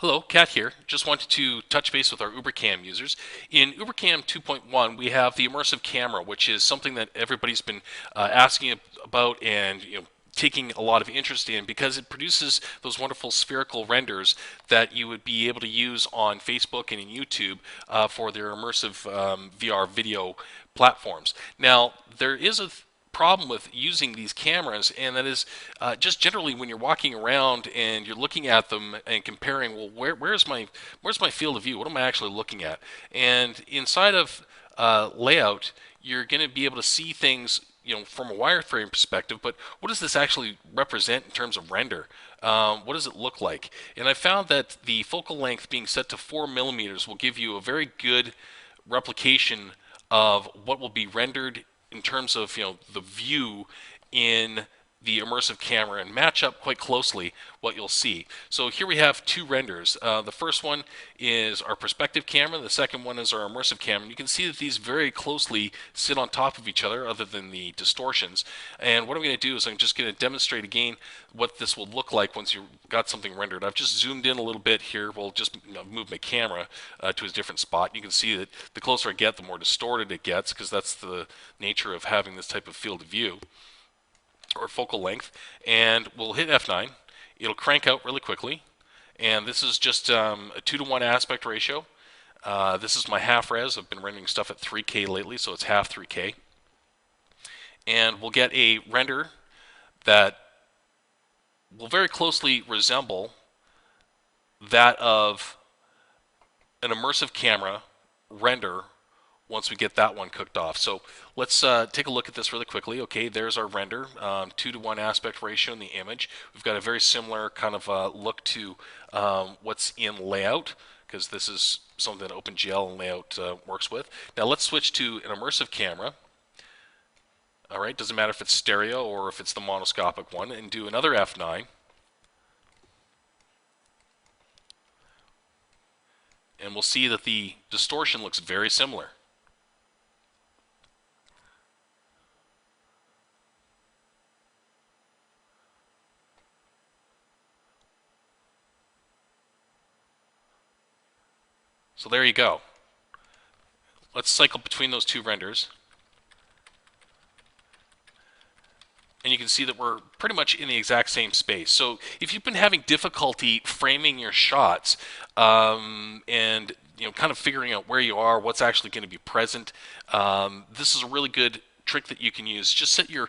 Hello, Kat here. Just wanted to touch base with our UberCam users. In UberCam 2.1, we have the immersive camera, which is something that everybody's been asking about and taking a lot of interest in because it produces those wonderful spherical renders that you would be able to use on Facebook and in YouTube for their immersive VR video platforms. Now, there is a problem with using these cameras, and that is just generally when you're walking around and you're looking at them and comparing, well, where's my field of view? What am I actually looking at? And inside of layout, you're going to be able to see things, from a wireframe perspective. But what does this actually represent in terms of render? What does it look like? And I found that the focal length being set to 4 millimeters will give you a very good replication of what will be rendered in terms of the view in the immersive camera and match up quite closely what you'll see. So here we have two renders. The first one is our perspective camera. The second one is our immersive camera. And you can see that these very closely sit on top of each other other than the distortions. And what I'm going to do is I'm just going to demonstrate again what this will look like once you've got something rendered. I've just zoomed in a little bit here. We'll just move my camera to a different spot. You can see that the closer I get, the more distorted it gets because that's the nature of having this type of field of view or focal length. And we'll hit F9. It'll crank out really quickly. And this is just a 2-to-1 aspect ratio. This is my half res. I've been rendering stuff at 3K lately, so it's half 3K. And we'll get a render that will very closely resemble that of an immersive camera render once we get that one cooked off. So let's take a look at this really quickly. Okay, there's our render, 2-to-1 aspect ratio in the image. We've got a very similar kind of look to what's in layout, because this is something that OpenGL and layout works with. Now let's switch to an immersive camera. All right, doesn't matter if it's stereo or if it's the monoscopic one, and do another F9. And we'll see that the distortion looks very similar. So there you go. Let's cycle between those two renders. And you can see that we're pretty much in the exact same space. So if you've been having difficulty framing your shots and kind of figuring out where you are, what's actually going to be present, this is a really good trick that you can use. Just set your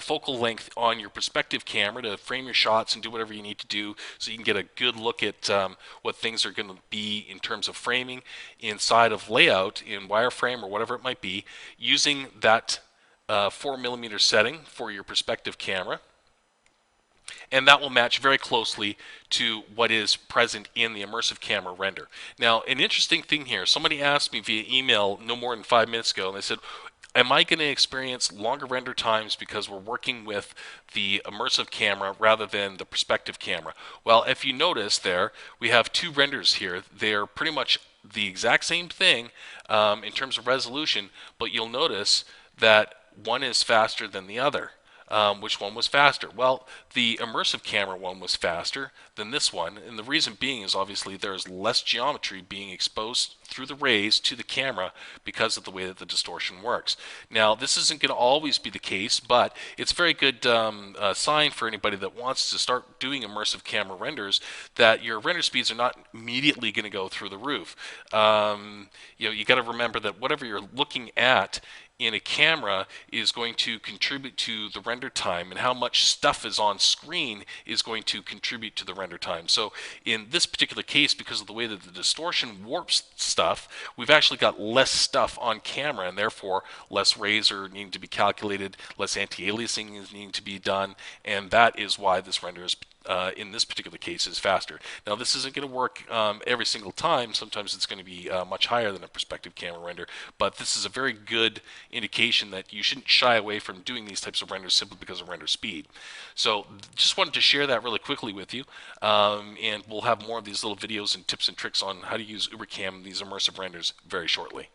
focal length on your perspective camera to frame your shots and do whatever you need to do so you can get a good look at what things are going to be in terms of framing inside of layout in wireframe or whatever it might be, using that 4 millimeter setting for your perspective camera. And that will match very closely to what is present in the immersive camera render. Now, an interesting thing here, somebody asked me via email no more than 5 minutes ago, and they said, am I going to experience longer render times because we're working with the immersive camera rather than the perspective camera? Well, if you notice there, we have two renders here. They're pretty much the exact same thing in terms of resolution, but you'll notice that one is faster than the other. Which one was faster? Well, the immersive camera one was faster than this one, and the reason being is obviously there's less geometry being exposed through the rays to the camera because of the way that the distortion works. Now, this isn't going to always be the case, but it's a very good sign for anybody that wants to start doing immersive camera renders that your render speeds are not immediately going to go through the roof. You got to remember that whatever you're looking at in a camera is going to contribute to the render time, and how much stuff is on screen is going to contribute to the render time. So in this particular case, because of the way that the distortion warps stuff, we've actually got less stuff on camera, and therefore less rays are needing to be calculated, less anti-aliasing is needing to be done, and that is why this render is in this particular case is faster. Now, this isn't going to work every single time. Sometimes it's going to be much higher than a perspective camera render, but this is a very good indication that you shouldn't shy away from doing these types of renders simply because of render speed. So just wanted to share that really quickly with you, and we'll have more of these little videos and tips and tricks on how to use UberCam, these immersive renders, very shortly.